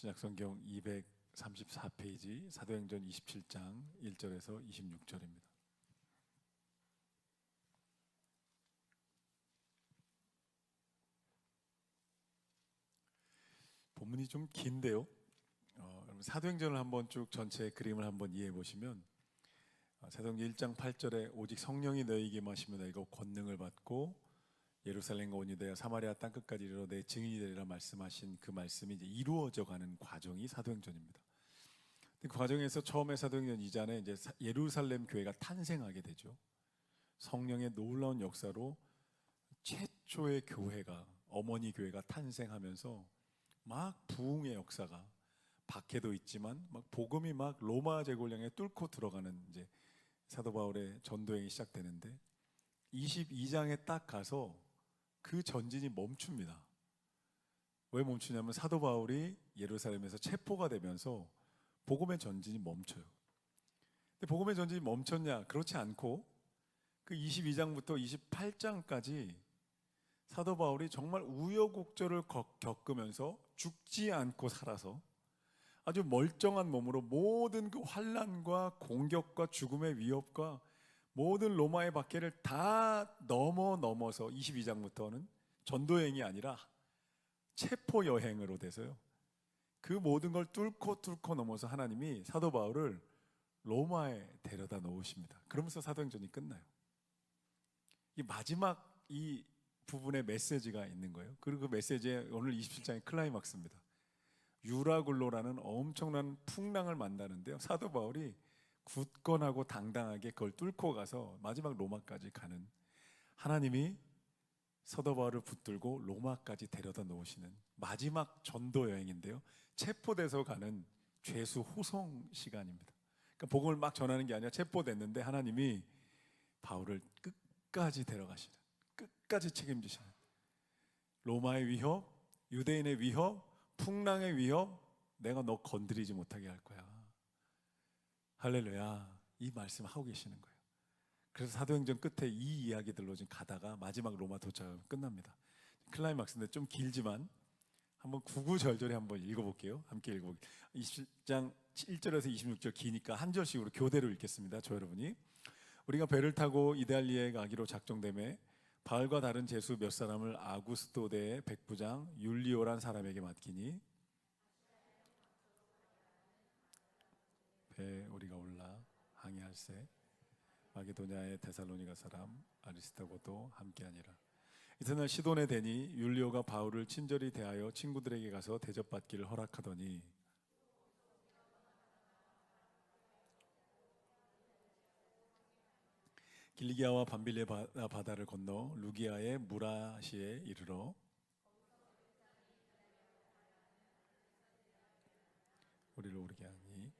신약성경 234페이지 사도행전 27장 1절에서 26절입니다. 본문이 좀 긴데요. 여러분 사도행전을 한번 쭉 전체 그림을 한번 이해해 보시면 사도행전 1장 8절에 오직 성령이 너희에게 임하시면 너희가 권능을 받고 예루살렘과 온 유대야 사마리아 땅끝까지 이르러 내 증인이 되리라 말씀하신 그 말씀이 이제 이루어져 가는 과정이 사도행전입니다. 그 과정에서 처음에 사도행전 2장에 이제 예루살렘 교회가 탄생하게 되죠. 성령의 놀라운 역사로 최초의 교회가 어머니 교회가 탄생하면서 막 부흥의 역사가 박해도 있지만 막 복음이 막 로마 제국을 향해 뚫고 들어가는 이제 사도 바울의 전도행이 시작되는데 22장에 딱 가서 그 전진이 멈춥니다. 왜 멈추냐면 사도 바울이 예루살렘에서 체포가 되면서 복음의 전진이 멈춰요. 근데 복음의 전진이 멈췄냐? 그렇지 않고 그 22장부터 28장까지 사도 바울이 정말 우여곡절을 겪으면서 죽지 않고 살아서 아주 멀쩡한 몸으로 모든 그 환난과 공격과 죽음의 위협과 모든 로마의 박해를 다 넘어서 22장부터는 전도여행이 아니라 체포 여행으로 돼서요. 그 모든 걸 뚫고 넘어서 하나님이 사도 바울을 로마에 데려다 놓으십니다. 그러면서 사도행전이 끝나요. 이 마지막 이 부분에 메시지가 있는 거예요. 그리고 그 메시지에 오늘 27장의 클라이막스입니다. 유라굴로라는 엄청난 풍랑을 만나는데요. 사도 바울이 굳건하고 당당하게 그걸 뚫고 가서 마지막 로마까지 가는 하나님이 사도 바울을 붙들고 로마까지 데려다 놓으시는 마지막 전도 여행인데요. 체포돼서 가는 죄수 호송 시간입니다. 그러니까 복음을 막 전하는 게 아니라 체포됐는데 하나님이 바울을 끝까지 데려가시는, 끝까지 책임지시는 로마의 위협, 유대인의 위협, 풍랑의 위협, 내가 너 건드리지 못하게 할 거야. 할렐루야. 이 말씀 하고 계시는 거예요. 그래서 사도행전 끝에 이 이야기들로 지금 가다가 마지막 로마 도착하면 끝납니다. 클라이막스인데 좀 길지만 한번 구구절절히 한번 읽어볼게요. 함께 읽어볼게요. 20장 1절에서 26절 기니까 한 절씩으로 교대로 읽겠습니다. 저 여러분이 우리가 배를 타고 이달리아에 가기로 작정되매 바울과 다른 제수 몇 사람을 아구스토대의 백부장 율리오란 사람에게 맡기니 배에 우리가 올라 항해할세 마게도냐의 데살로니가 사람 아리스타고도 함께하니라. 이튿날 시돈에 대니 율리오가 바울을 친절히 대하여 친구들에게 가서 대접받기를 허락하더니 길리기아와 밤빌리의 바다를 건너 루기아의 무라시에 이르러 우리를 오르게 하니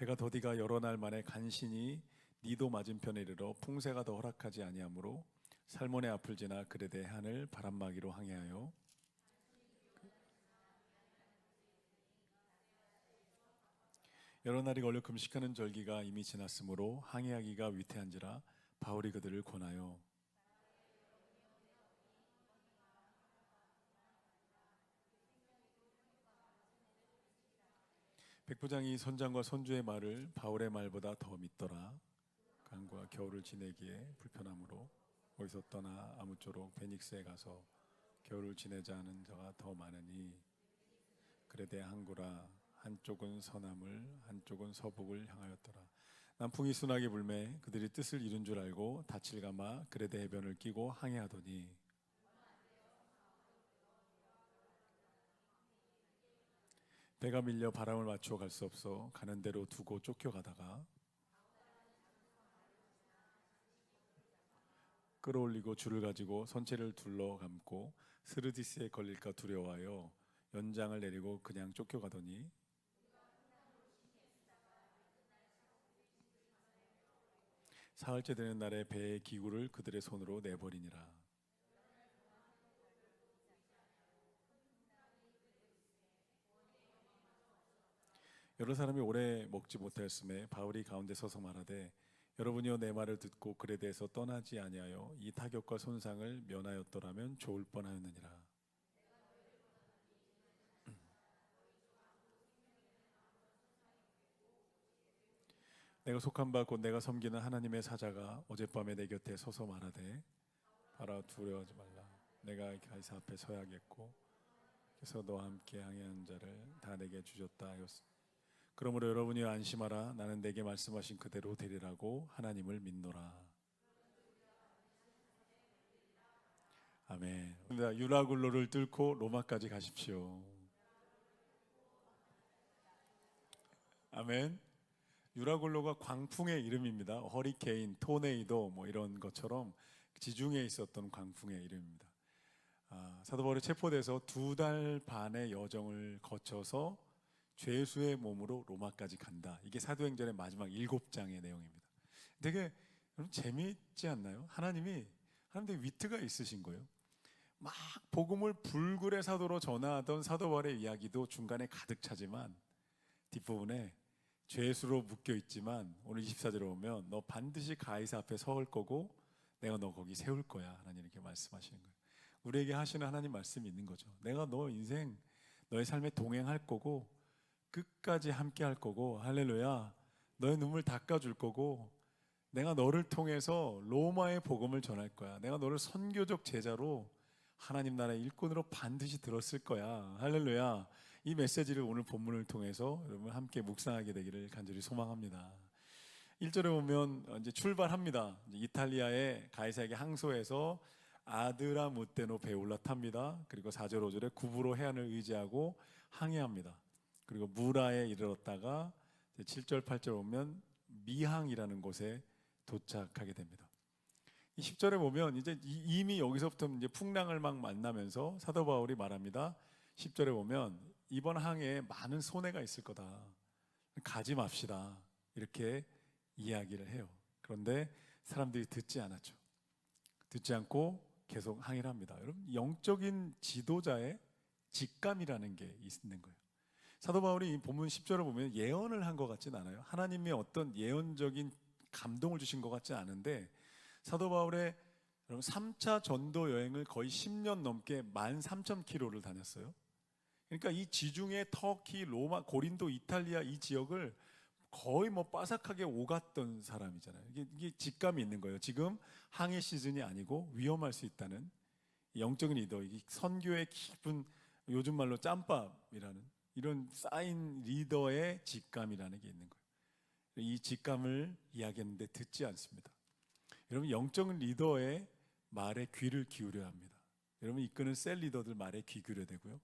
배가 더디가 여러 날 만에 간신히 니도 맞은편에 이르러 풍세가 더 허락하지 아니하므로 살몬의 앞을 지나 그레데 해안을 바람막이로 항해하여 여러 날이 걸려 금식하는 절기가 이미 지났으므로 항해하기가 위태한지라 바울이 그들을 권하여 백부장이 선장과 선주의 말을 바울의 말보다 더 믿더라. 강과 겨울을 지내기에 불편하므로 어디서 떠나 아무쪼록 베닉스에 가서 겨울을 지내자 하는 자가 더 많으니 그레데 항구라 한쪽은 서남을 한쪽은 서북을 향하였더라. 남풍이 순하게 불매 그들이 뜻을 이룬 줄 알고 닻을 감아 그레데 해변을 끼고 항해하더니 배가 밀려 바람을 맞추어 갈 수 없어 가는 대로 두고 쫓겨가다가 끌어올리고 줄을 가지고 선체를 둘러 감고 스르디스에 걸릴까 두려워하여 연장을 내리고 그냥 쫓겨가더니 사흘째 되는 날에 배의 기구를 그들의 손으로 내버리니라. 여러 사람이 오래 먹지 못하였음에 바울이 가운데 서서 말하되 여러분이여 내 말을 듣고 그레데에서 떠나지 아니하여 이 타격과 손상을 면하였더라면 좋을 뻔하였느니라. 내가 속한 바 곧 내가 섬기는 하나님의 사자가 어젯밤에 내 곁에 서서 말하되 바라 두려워하지 말라. 내가 가이사 앞에 서야겠고 그래서 너와 함께 항해하는 자를 다 내게 주셨다 하였으니 그러므로 여러분이 안심하라. 나는 내게 말씀하신 그대로 되리라고 하나님을 믿노라. 아멘. 유라굴로를 뚫고 로마까지 가십시오. 아멘. 유라굴로가 광풍의 이름입니다. 허리케인, 토네이도 뭐 이런 것처럼 지중해에 있었던 광풍의 이름입니다. 사도 바울이 체포돼서 2달 반의 여정을 거쳐서 죄수의 몸으로 로마까지 간다. 이게 사도행전의 마지막 7장의 내용입니다. 되게 재미있지 않나요? 하나님이 위트가 있으신 거예요. 막 복음을 불굴의 사도로 전하던 사도 바울의 이야기도 중간에 가득 차지만 뒷부분에 죄수로 묶여 있지만 오늘 24절에 보면 너 반드시 가이사 앞에 설 거고 내가 너 거기 세울 거야. 하나님 이렇게 말씀하시는 거예요. 우리에게 하시는 하나님 말씀이 있는 거죠. 내가 너 인생 너의 삶에 동행할 거고 끝까지 함께 할 거고 할렐루야. 너의 눈물 닦아줄 거고 내가 너를 통해서 로마의 복음을 전할 거야. 내가 너를 선교적 제자로 하나님 나라의 일꾼으로 반드시 들었을 거야. 할렐루야. 이 메시지를 오늘 본문을 통해서 여러분 함께 묵상하게 되기를 간절히 소망합니다. 1절에 보면 이제 출발합니다. 이탈리아의 가이사에게 항소해서 아드라무테노 배에 올라탑니다. 그리고 4절 5절에 구부로 해안을 의지하고 항해합니다. 그리고 무라에 이르렀다가 7절 8절 보면 미항이라는 곳에 도착하게 됩니다. 10절에 보면 이제 이미 여기서부터 이제 풍랑을 막 만나면서 사도 바울이 말합니다. 10절에 보면 이번 항해에 많은 손해가 있을 거다. 가지 맙시다. 이렇게 이야기를 해요. 그런데 사람들이 듣지 않았죠. 듣지 않고 계속 항해를 합니다. 여러분, 영적인 지도자의 직감이라는 게 있는 거예요. 사도 바울이 본문 10절을 보면 예언을 한 것 같진 않아요. 하나님이 어떤 예언적인 감동을 주신 것 같지 않은데 사도 바울의 3차 전도 여행을 거의 10년 넘게 13,000km를 다녔어요. 그러니까 이 지중해, 터키, 로마, 고린도, 이탈리아 이 지역을 거의 뭐 빠삭하게 오갔던 사람이잖아요. 이게 직감이 있는 거예요. 지금 항해 시즌이 아니고 위험할 수 있다는 영적인 리더, 선교의 깊은 요즘 말로 짬밥이라는 이런 쌓인 리더의 직감이라는 게 있는 거예요. 이 직감을 이야기했는데 듣지 않습니다. 여러분, 영적인 리더의 말에 귀를 기울여야 합니다. 여러분, 이끄는 셀 리더들 말에 귀 기울여야 되고요.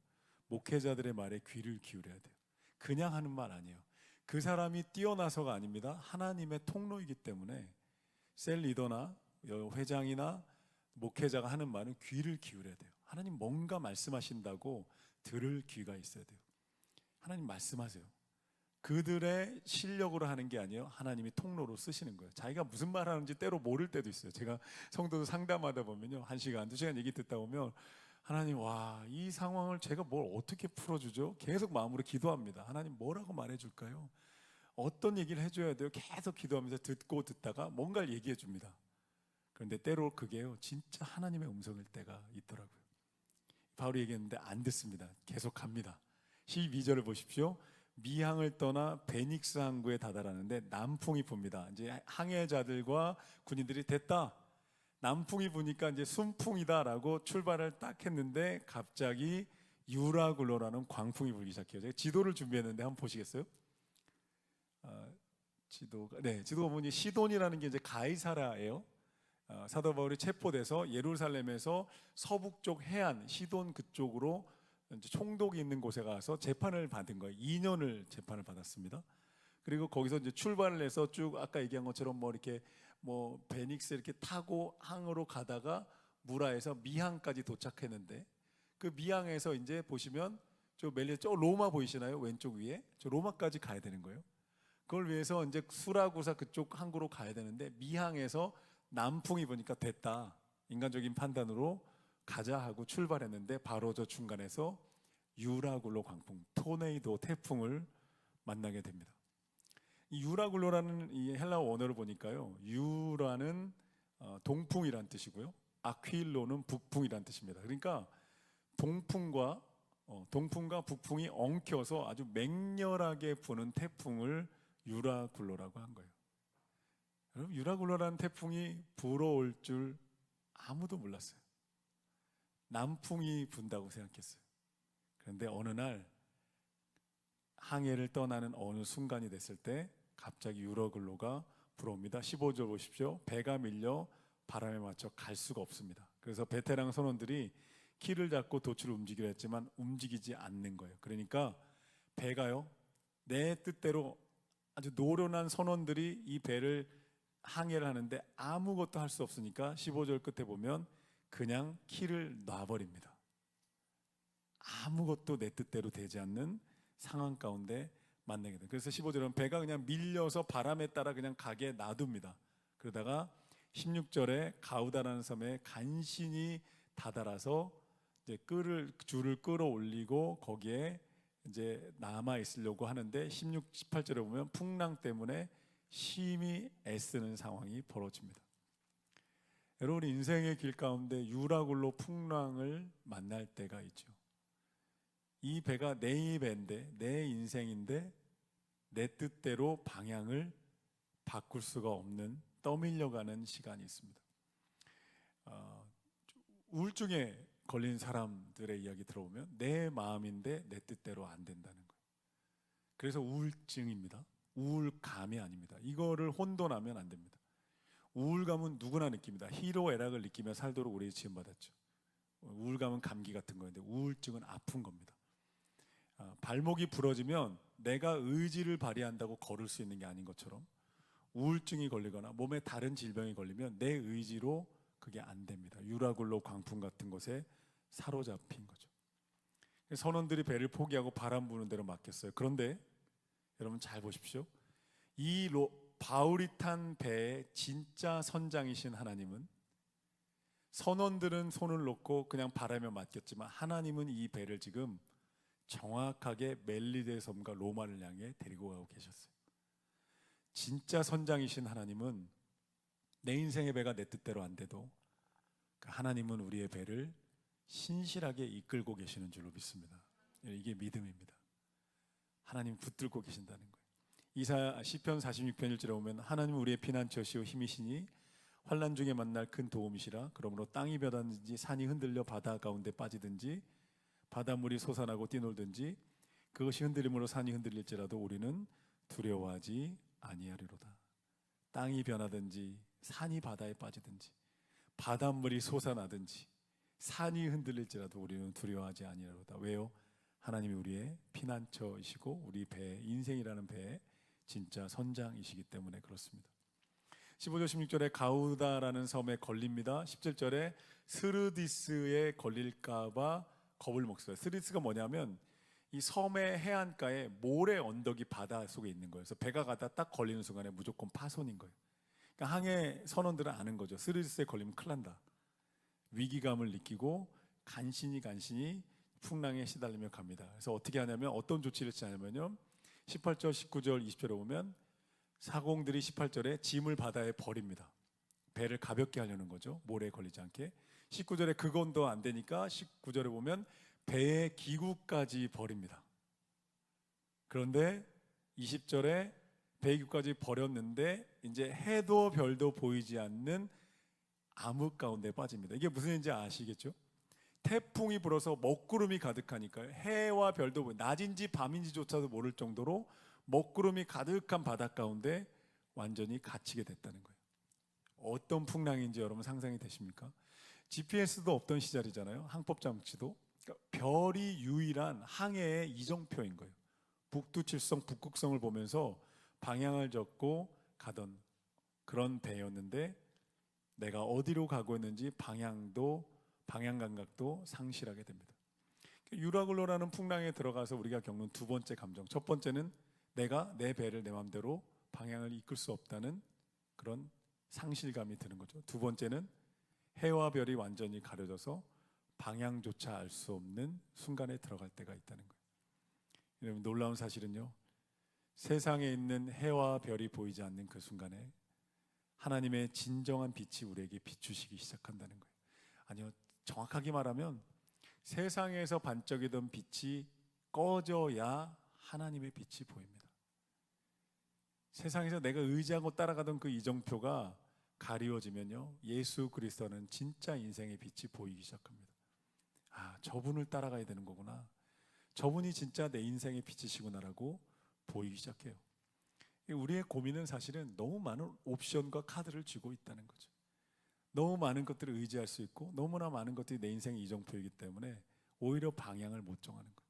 목회자들의 말에 귀를 기울여야 돼요. 그냥 하는 말 아니에요. 그 사람이 뛰어나서가 아닙니다. 하나님의 통로이기 때문에 셀 리더나 회장이나 목회자가 하는 말은 귀를 기울여야 돼요. 하나님 뭔가 말씀하신다고 들을 귀가 있어야 돼요. 하나님 말씀하세요. 그들의 실력으로 하는 게 아니에요. 하나님이 통로로 쓰시는 거예요. 자기가 무슨 말 하는지 때로 모를 때도 있어요. 제가 성도들 상담하다 보면요, 1시간, 2시간 얘기 듣다 보면 하나님, 와, 이 상황을 제가 뭘 어떻게 풀어주죠? 계속 마음으로 기도합니다. 하나님 뭐라고 말해줄까요? 어떤 얘기를 해줘야 돼요? 계속 기도하면서 듣고 듣다가 뭔가를 얘기해 줍니다. 그런데 때로 그게요, 진짜 하나님의 음성일 때가 있더라고요. 바울이 얘기했는데 안 듣습니다. 계속 갑니다. 12절을 보십시오. 미항을 떠나 베닉스 항구에 다다랐는데 남풍이 붑니다. 이제 항해자들과 군인들이 됐다. 남풍이 부니까 이제 순풍이다라고 출발을 딱 했는데 갑자기 유라굴로라는 광풍이 불기 시작해요. 제가 지도를 준비했는데 한번 보시겠어요? 지도가 보니 시돈이라는 게 이제 가이사라예요. 사도 바울이 체포돼서 예루살렘에서 서북쪽 해안 시돈 그쪽으로 이제 총독이 있는 곳에 가서 재판을 받은 거예요. 2년을 재판을 받았습니다. 그리고 거기서 이제 출발을 해서 쭉 아까 얘기한 것처럼 뭐 이렇게 뭐 베닉스 이렇게 타고 항으로 가다가 무라에서 미항까지 도착했는데 그 미항에서 이제 보시면 저 로마 보이시나요? 왼쪽 위에 저 로마까지 가야 되는 거예요. 그걸 위해서 이제 수라구사 그쪽 항구로 가야 되는데 미항에서 남풍이 부니까 됐다. 인간적인 판단으로 가자 하고 출발했는데 바로 저 중간에서 유라굴로 광풍, 토네이도 태풍을 만나게 됩니다. 이 유라굴로라는 이 헬라어 원어를 보니까요, 유라는 동풍이란 뜻이고요, 아퀴일로는 북풍이란 뜻입니다. 그러니까 동풍과 북풍이 엉켜서 아주 맹렬하게 부는 태풍을 유라굴로라고 한 거예요. 여러분, 유라굴로라는 태풍이 불어올 줄 아무도 몰랐어요. 남풍이 분다고 생각했어요. 그런데 어느 날 항해를 떠나는 어느 순간이 됐을 때 갑자기 유라굴로가 불어옵니다. 15절 보십시오. 배가 밀려 바람에 맞춰 갈 수가 없습니다. 그래서 베테랑 선원들이 키를 잡고 도출을 움직이려 했지만 움직이지 않는 거예요. 그러니까 배가요, 내 뜻대로 아주 노련한 선원들이 이 배를 항해를 하는데 아무것도 할 수 없으니까 15절 끝에 보면 그냥 키를 놔버립니다. 아무것도 내 뜻대로 되지 않는 상황 가운데 만나게 돼요. 그래서 15절은 배가 그냥 밀려서 바람에 따라 그냥 가게 놔둡니다. 그러다가 16절에 가우다라는 섬에 간신히 다다라서 이제 줄을 끌어올리고 거기에 이제 남아 있으려고 하는데 16, 18절에 보면 풍랑 때문에 심히 애쓰는 상황이 벌어집니다. 여러분, 인생의 길 가운데 유라굴로 풍랑을 만날 때가 있죠. 이 배가 내 배인데, 내 인생인데 내 뜻대로 방향을 바꿀 수가 없는 떠밀려가는 시간이 있습니다. 우울증에 걸린 사람들의 이야기 들어보면 내 마음인데 내 뜻대로 안 된다는 거예요. 그래서 우울증입니다. 우울감이 아닙니다. 이거를 혼돈하면 안 됩니다. 우울감은 누구나 느낍니다. 희로애락을 느끼며 살도록 우리 지음받았죠. 우울감은 감기 같은 거인데 우울증은 아픈 겁니다. 발목이 부러지면 내가 의지를 발휘한다고 걸을 수 있는 게 아닌 것처럼 우울증이 걸리거나 몸에 다른 질병이 걸리면 내 의지로 그게 안 됩니다. 유라굴로 광풍 같은 것에 사로잡힌 거죠. 선원들이 배를 포기하고 바람 부는 대로 맡겼어요. 그런데 여러분 잘 보십시오. 이 바울이 탄 배의 진짜 선장이신 하나님은, 선원들은 손을 놓고 그냥 바람에 맡겼지만 하나님은 이 배를 지금 정확하게 멜리데 섬과 로마를 향해 데리고 가고 계셨어요. 진짜 선장이신 하나님은 내 인생의 배가 내 뜻대로 안 돼도 하나님은 우리의 배를 신실하게 이끌고 계시는 줄로 믿습니다. 이게 믿음입니다. 하나님 붙들고 계신다는 거예요. 시편 46편 1절에 보면 하나님은 우리의 피난처시오 힘이시니 환난 중에 만날 큰 도움이시라. 그러므로 땅이 변하든지 산이 흔들려 바다 가운데 빠지든지 바닷물이 솟아나고 뛰놀든지 그것이 흔들림으로 산이 흔들릴지라도 우리는 두려워하지 아니하리로다. 땅이 변하든지 산이 바다에 빠지든지 바닷물이 솟아나든지 산이 흔들릴지라도 우리는 두려워하지 아니하리로다. 왜요? 하나님이 우리의 피난처이시고 우리 배, 인생이라는 배의 진짜 선장이시기 때문에 그렇습니다. 15절 16절에 가우다라는 섬에 걸립니다. 17절에 스르디스에 걸릴까 봐 겁을 먹어요. 스르디스가 뭐냐면 이 섬의 해안가에 모래 언덕이 바다 속에 있는 거예요. 그래서 배가 가다 딱 걸리는 순간에 무조건 파손인 거예요. 그러니까 항해 선원들은 아는 거죠. 스르디스에 걸리면 큰일 난다. 위기감을 느끼고 간신히 풍랑에 시달리며 갑니다. 그래서 어떻게 하냐면 어떤 조치를 취하냐면요. 18절, 19절, 20절에 보면 사공들이 18절에 짐을 바다에 버립니다. 배를 가볍게 하려는 거죠. 모래에 걸리지 않게. 19절에 그건 더 안 되니까 19절에 보면 배의 기구까지 버립니다. 그런데 20절에 배의 기구까지 버렸는데 이제 해도 별도 보이지 않는 암흑 가운데 빠집니다. 이게 무슨 일인지 아시겠죠? 태풍이 불어서 먹구름이 가득하니까요. 해와 별도 낮인지 밤인지조차도 모를 정도로 먹구름이 가득한 바다 가운데 완전히 갇히게 됐다는 거예요. 어떤 풍랑인지 여러분 상상이 되십니까? GPS도 없던 시절이잖아요. 항법장치도. 그러니까 별이 유일한 항해의 이정표인 거예요. 북두칠성, 북극성을 보면서 방향을 잡고 가던 그런 배였는데 내가 어디로 가고 있는지 방향 감각도 상실하게 됩니다. 유라굴로라는 풍랑에 들어가서 우리가 겪는 두 번째 감정. 첫 번째는 내가 내 배를 내 마음대로 방향을 이끌 수 없다는 그런 상실감이 드는 거죠. 두 번째는 해와 별이 완전히 가려져서 방향조차 알 수 없는 순간에 들어갈 때가 있다는 거예요. 여러분, 놀라운 사실은요, 세상에 있는 해와 별이 보이지 않는 그 순간에 하나님의 진정한 빛이 우리에게 비추시기 시작한다는 거예요. 아니요, 정확하게 말하면 세상에서 반짝이던 빛이 꺼져야 하나님의 빛이 보입니다. 세상에서 내가 의지하고 따라가던 그 이정표가 가리워지면요, 예수 그리스도는 진짜 인생의 빛이 보이기 시작합니다. 아, 저분을 따라가야 되는 거구나. 저분이 진짜 내 인생의 빛이시구나라고 보이기 시작해요. 우리의 고민은 사실은 너무 많은 옵션과 카드를 쥐고 있다는 거죠. 너무 많은 것들을 의지할 수 있고 너무나 많은 것들이 내 인생의 이정표이기 때문에 오히려 방향을 못 정하는 거예요.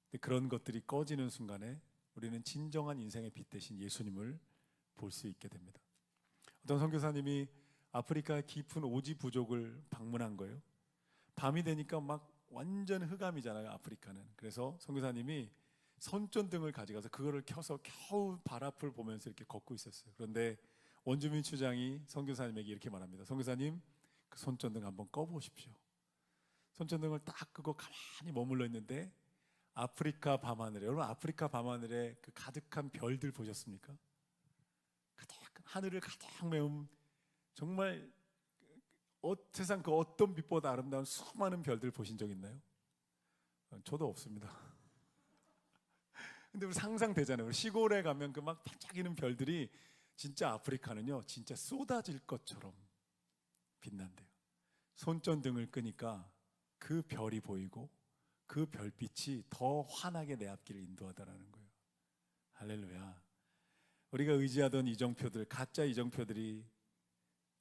근데 그런 것들이 꺼지는 순간에 우리는 진정한 인생의 빛 대신 예수님을 볼 수 있게 됩니다. 어떤 선교사님이 아프리카의 깊은 오지 부족을 방문한 거예요. 밤이 되니까 막 완전 흑암이잖아요, 아프리카는. 그래서 선교사님이 손전등을 가져가서 그거를 켜서 겨우 발 앞을 보면서 이렇게 걷고 있었어요. 그런데 원주민 추장이 선교사님에게 이렇게 말합니다. 선교사님, 그 손전등 한번 꺼보십시오. 손전등을 딱 끄고 가만히 머물러 있는데 아프리카 밤하늘에, 여러분 아프리카 밤하늘에 그 가득한 별들 보셨습니까? 가득 하늘을 가득 메운 정말 세상 그 어떤 빛보다 아름다운 수많은 별들 보신 적 있나요? 저도 없습니다. 근데 우리 상상되잖아요. 우리 시골에 가면 그 막 반짝이는 별들이 진짜 아프리카는요, 진짜 쏟아질 것처럼 빛난대요. 손전등을 끄니까 그 별이 보이고 그 별빛이 더 환하게 내 앞길을 인도하다라는 거예요. 할렐루야. 우리가 의지하던 이정표들, 가짜 이정표들이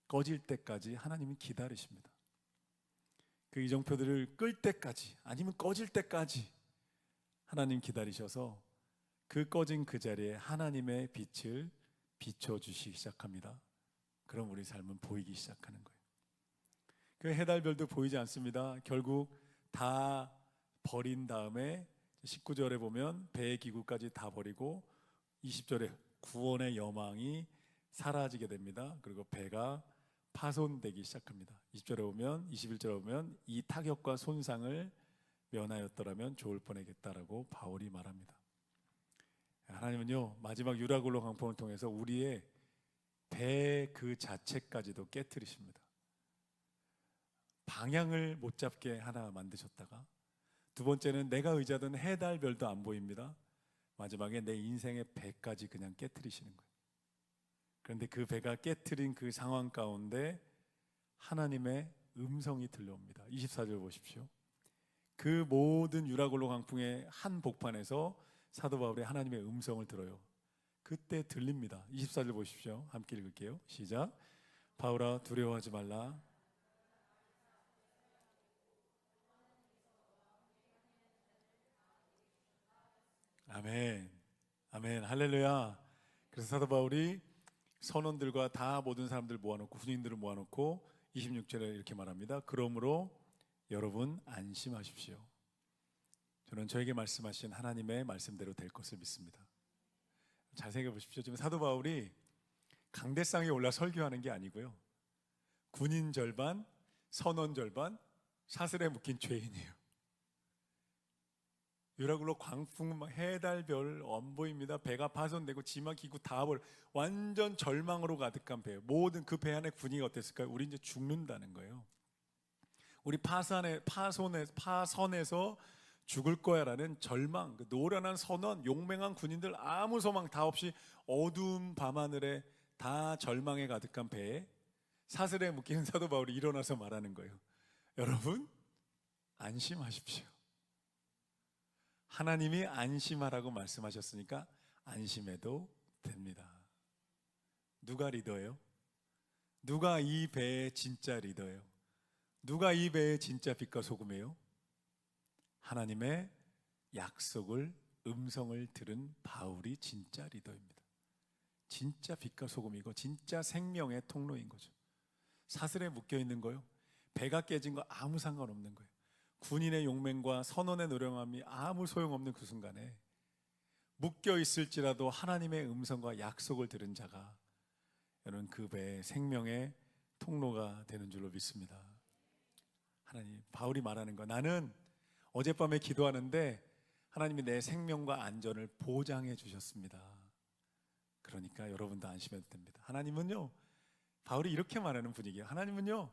꺼질 때까지 하나님은 기다리십니다. 그 이정표들을 끌 때까지, 아니면 꺼질 때까지 하나님 기다리셔서 그 꺼진 그 자리에 하나님의 빛을 비춰주시기 시작합니다. 그럼 우리 삶은 보이기 시작하는 거예요. 그 해달별도 보이지 않습니다. 결국 다 버린 다음에 19절에 보면 배의 기구까지 다 버리고 20절에 구원의 여망이 사라지게 됩니다. 그리고 배가 파손되기 시작합니다. 20절에 보면, 21절에 보면 이 타격과 손상을 면하였더라면 좋을 뻔했겠다라고 바울이 말합니다. 하나님은요, 마지막 유라굴로 강풍을 통해서 우리의 배 그 자체까지도 깨트리십니다. 방향을 못 잡게 하나 만드셨다가, 두 번째는 내가 의지하던 해달별도 안 보입니다. 마지막에 내 인생의 배까지 그냥 깨트리시는 거예요. 그런데 그 배가 깨트린 그 상황 가운데 하나님의 음성이 들려옵니다. 24절 보십시오. 그 모든 유라굴로 강풍의 한 복판에서 사도 바울이 하나님의 음성을 들어요. 그때 들립니다. 24절 보십시오. 함께 읽을게요. 시작. 바울아, 두려워하지 말라. 아멘. 아멘. 할렐루야. 그래서 사도 바울이 선원들과 다 모든 사람들 모아놓고, 군인들을 모아놓고 26절에 이렇게 말합니다. 그러므로 여러분 안심하십시오. 저는 저에게 말씀하신 하나님의 말씀대로 될 것을 믿습니다. 잘 생각해 보십시오. 지금 사도 바울이 강대상에 올라 설교하는 게 아니고요, 군인 절반, 선원 절반, 사슬에 묶인 죄인이에요. 유라굴로 광풍, 해달별 안 보입니다. 배가 파손되고 지막 기구 다 버려, 완전 절망으로 가득한 배. 모든 그 배 안에 군인이 어땠을까요? 우리 이제 죽는다는 거예요. 우리 파선에서 죽을 거야라는 절망, 그 노련한 선원, 용맹한 군인들 아무 소망 다 없이 어두운 밤하늘에 다 절망에 가득한 배에 사슬에 묶이는 사도 바울이 일어나서 말하는 거예요. 여러분 안심하십시오. 하나님이 안심하라고 말씀하셨으니까 안심해도 됩니다. 누가 리더예요? 누가 이 배의 진짜 리더예요? 누가 이 배의 진짜 빛과 소금이에요? 하나님의 약속을, 음성을 들은 바울이 진짜 리더입니다. 진짜 빛과 소금이고 진짜 생명의 통로인 거죠. 사슬에 묶여 있는 거요, 배가 깨진 거 아무 상관없는 거예요. 군인의 용맹과 선원의 노령함이 아무 소용없는 그 순간에 묶여 있을지라도 하나님의 음성과 약속을 들은 자가 여러분 그 배의 생명의 통로가 되는 줄로 믿습니다. 하나님, 바울이 말하는 거, 나는 어젯밤에 기도하는데 하나님이 내 생명과 안전을 보장해 주셨습니다. 그러니까 여러분도 안심해도 됩니다. 하나님은요, 바울이 이렇게 말하는 분위기예요. 하나님은요,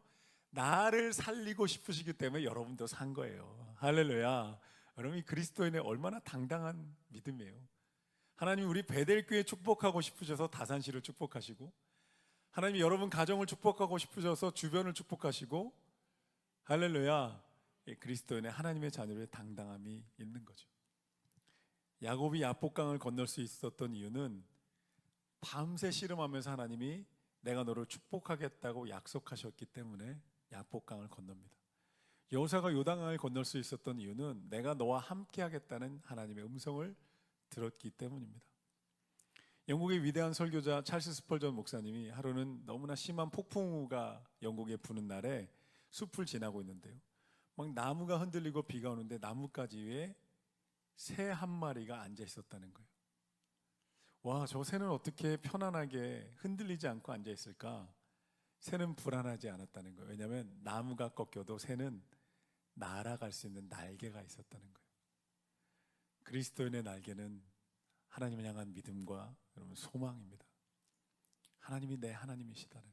나를 살리고 싶으시기 때문에 여러분도 산 거예요. 할렐루야. 여러분이 그리스도인의 얼마나 당당한 믿음이에요. 하나님 우리 베델교회 축복하고 싶으셔서 다산시를 축복하시고, 하나님 여러분 가정을 축복하고 싶으셔서 주변을 축복하시고, 할렐루야, 그리스도인의 하나님의 자녀의 당당함이 있는 거죠. 야곱이 야복강을 건널 수 있었던 이유는 밤새 씨름하면서 하나님이 내가 너를 축복하겠다고 약속하셨기 때문에 야복강을 건넙니다. 여호사가 요단강을 건널 수 있었던 이유는 내가 너와 함께 하겠다는 하나님의 음성을 들었기 때문입니다. 영국의 위대한 설교자 찰스 스펄전 목사님이 하루는 너무나 심한 폭풍우가 영국에 부는 날에 숲을 지나고 있는데요, 막 나무가 흔들리고 비가 오는데 나뭇가지 위에 새 한 마리가 앉아 있었다는 거예요. 와, 저 새는 어떻게 편안하게 흔들리지 않고 앉아 있을까? 새는 불안하지 않았다는 거예요. 왜냐하면 나무가 꺾여도 새는 날아갈 수 있는 날개가 있었다는 거예요. 그리스도인의 날개는 하나님을 향한 믿음과 여러분 소망입니다. 하나님이 내 하나님이시다는,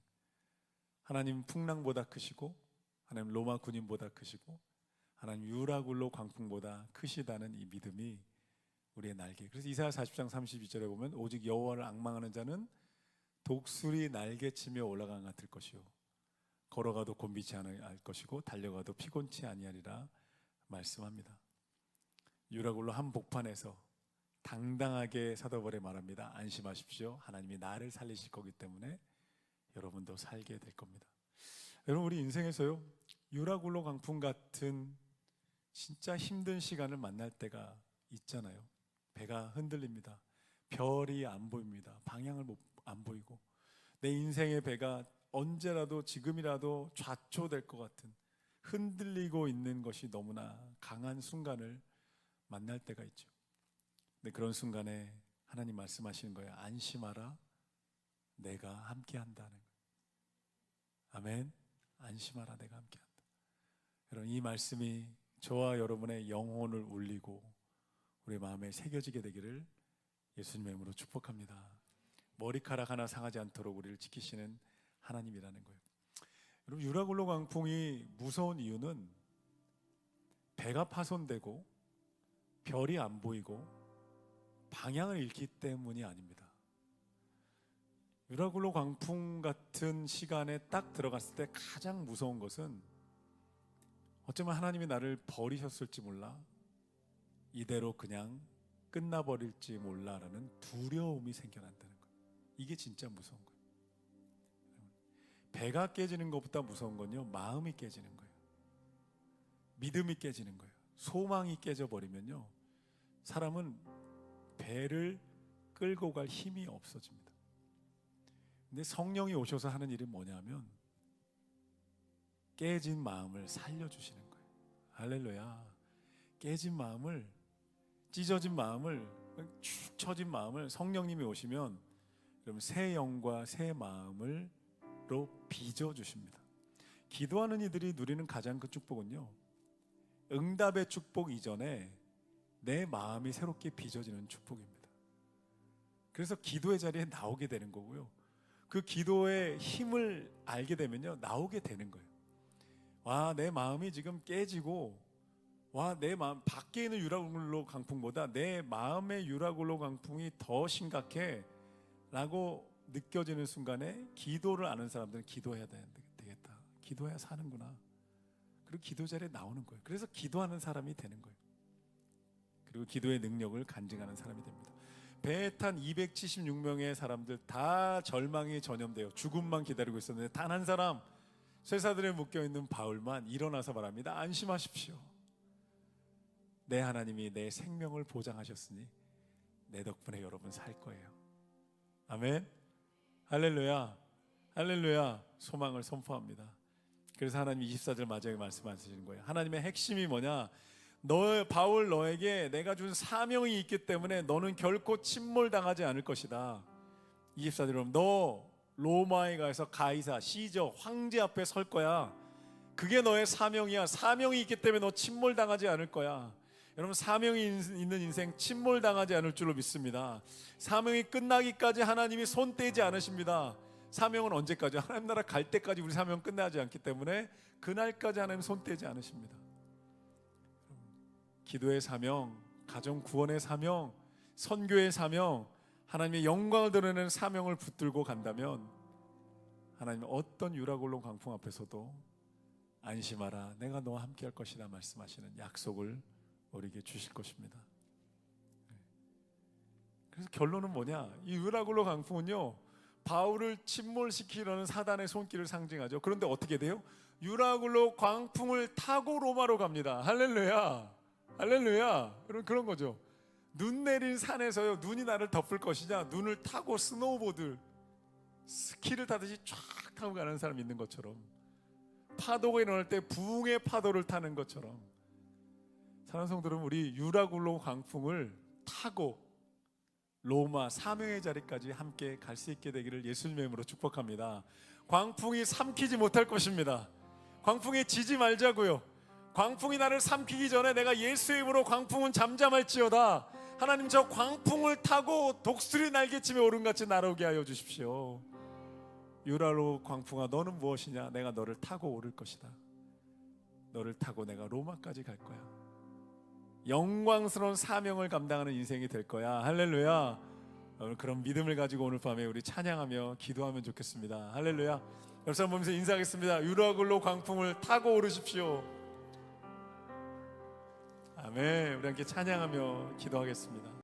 하나님 풍랑보다 크시고 하나님 로마 군인보다 크시고 하나님 유라굴로 광풍보다 크시다는 이 믿음이 우리의 날개. 그래서 이사야 40장 32절에 보면 오직 여호와를 앙망하는 자는 독수리 날개치며 올라간 같을 것이요 걸어가도 곤비치 않을 것이고 달려가도 피곤치 아니하리라 말씀합니다. 유라굴로 한복판에서 당당하게 사도바울이 말합니다. 안심하십시오. 하나님이 나를 살리실 거기 때문에 여러분도 살게 될 겁니다. 여러분, 우리 인생에서요, 유라굴로 강풍 같은 진짜 힘든 시간을 만날 때가 있잖아요. 배가 흔들립니다. 별이 안 보입니다. 방향을 안 보이고 내 인생의 배가 언제라도 지금이라도 좌초될 것 같은 흔들리고 있는 것이 너무나 강한 순간을 만날 때가 있죠. 근데 그런 순간에 하나님 말씀하시는 거예요. 안심하라, 내가 함께 한다는 거예요. 아멘. 안심하라, 내가 함께 한다. 여러분, 이 말씀이 저와 여러분의 영혼을 울리고 우리 마음에 새겨지게 되기를 예수님의 이름으로 축복합니다. 머리카락 하나 상하지 않도록 우리를 지키시는 하나님이라는 거예요. 여러분, 유라굴로 강풍이 무서운 이유는 배가 파손되고 별이 안 보이고 방향을 잃기 때문이 아닙니다. 유라굴로 강풍 같은 시간에 딱 들어갔을 때 가장 무서운 것은 어쩌면 하나님이 나를 버리셨을지 몰라, 이대로 그냥 끝나버릴지 몰라라는 두려움이 생겨난다는 거예요. 이게 진짜 무서운 거예요. 배가 깨지는 것보다 무서운 건요, 마음이 깨지는 거예요. 믿음이 깨지는 거예요. 소망이 깨져버리면요, 사람은 배를 끌고 갈 힘이 없어집니다. 근데 성령이 오셔서 하는 일이 뭐냐면 깨진 마음을 살려주시는 거예요. 할렐루야. 깨진 마음을, 찢어진 마음을, 축 처진 마음을 성령님이 오시면 여러분 새 영과 새 마음으로 빚어주십니다. 기도하는 이들이 누리는 가장 큰 축복은요, 응답의 축복 이전에 내 마음이 새롭게 빚어지는 축복입니다. 그래서 기도의 자리에 나오게 되는 거고요, 그 기도의 힘을 알게 되면요, 나오게 되는 거예요. 와, 내 마음이 지금 깨지고, 와, 내 마음 밖에 있는 유라굴로 강풍보다 내 마음의 유라굴로 강풍이 더 심각해 라고 느껴지는 순간에 기도를 아는 사람들은 기도해야 되겠다, 기도해야 사는구나, 그리고 기도 자리에 나오는 거예요. 그래서 기도하는 사람이 되는 거예요. 그리고 기도의 능력을 간증하는 사람이 됩니다. 배에 탄 276명의 사람들 다 절망이 전염되어 죽음만 기다리고 있었는데 단 한 사람, 쇠사들에 묶여있는 바울만 일어나서 말합니다. 안심하십시오. 내 하나님이 내 생명을 보장하셨으니 내 덕분에 여러분 살 거예요. 아멘. 할렐루야. 할렐루야. 소망을 선포합니다. 그래서 하나님이 24절 마지막에 말씀하시는 거예요. 하나님의 핵심이 뭐냐? 바울, 너에게 내가 준 사명이 있기 때문에 너는 결코 침몰당하지 않을 것이다. 24절, 여러분, 너 로마에 가서 가이사, 시저, 황제 앞에 설 거야. 그게 너의 사명이야. 사명이 있기 때문에 너 침몰당하지 않을 거야. 여러분, 사명이 있는 인생 침몰당하지 않을 줄로 믿습니다. 사명이 끝나기까지 하나님이 손 떼지 않으십니다. 사명은 언제까지? 하나님 나라 갈 때까지 우리 사명 끝나지 않기 때문에 그날까지 하나님 손 떼지 않으십니다. 기도의 사명, 가정 구원의 사명, 선교의 사명, 하나님의 영광을 드러내는 사명을 붙들고 간다면 하나님은 어떤 유라굴로 광풍 앞에서도 안심하라, 내가 너와 함께 할 것이다 말씀하시는 약속을 우리에게 주실 것입니다. 그래서 결론은 뭐냐? 이 유라굴로 광풍은요, 바울을 침몰시키려는 사단의 손길을 상징하죠. 그런데 어떻게 돼요? 유라굴로 광풍을 타고 로마로 갑니다. 할렐루야, 할렐루야. 그런 거죠. 눈 내린 산에서요, 눈이 나를 덮을 것이냐, 눈을 타고 스노우보드, 스키를 타듯이 쫙 타고 가는 사람 있는 것처럼, 파도가 일어날 때 부흥의 파도를 타는 것처럼, 사랑하는 성도들은 우리 유라굴로 광풍을 타고 로마 사명의 자리까지 함께 갈 수 있게 되기를 예수님의 이름으로 축복합니다. 광풍이 삼키지 못할 것입니다. 광풍에 지지 말자고요. 광풍이 나를 삼키기 전에 내가 예수의 이름으로 광풍은 잠잠할지어다. 하나님, 저 광풍을 타고 독수리 날개침에 오름같이 날아오게 하여 주십시오. 유라로 광풍아, 너는 무엇이냐? 내가 너를 타고 오를 것이다. 너를 타고 내가 로마까지 갈 거야. 영광스러운 사명을 감당하는 인생이 될 거야. 할렐루야. 오늘 그런 믿음을 가지고 오늘 밤에 우리 찬양하며 기도하면 좋겠습니다. 할렐루야. 옆 사람 보면서 인사하겠습니다. 유라굴로 광풍을 타고 오르십시오. 아멘. 우리 함께 찬양하며 기도하겠습니다.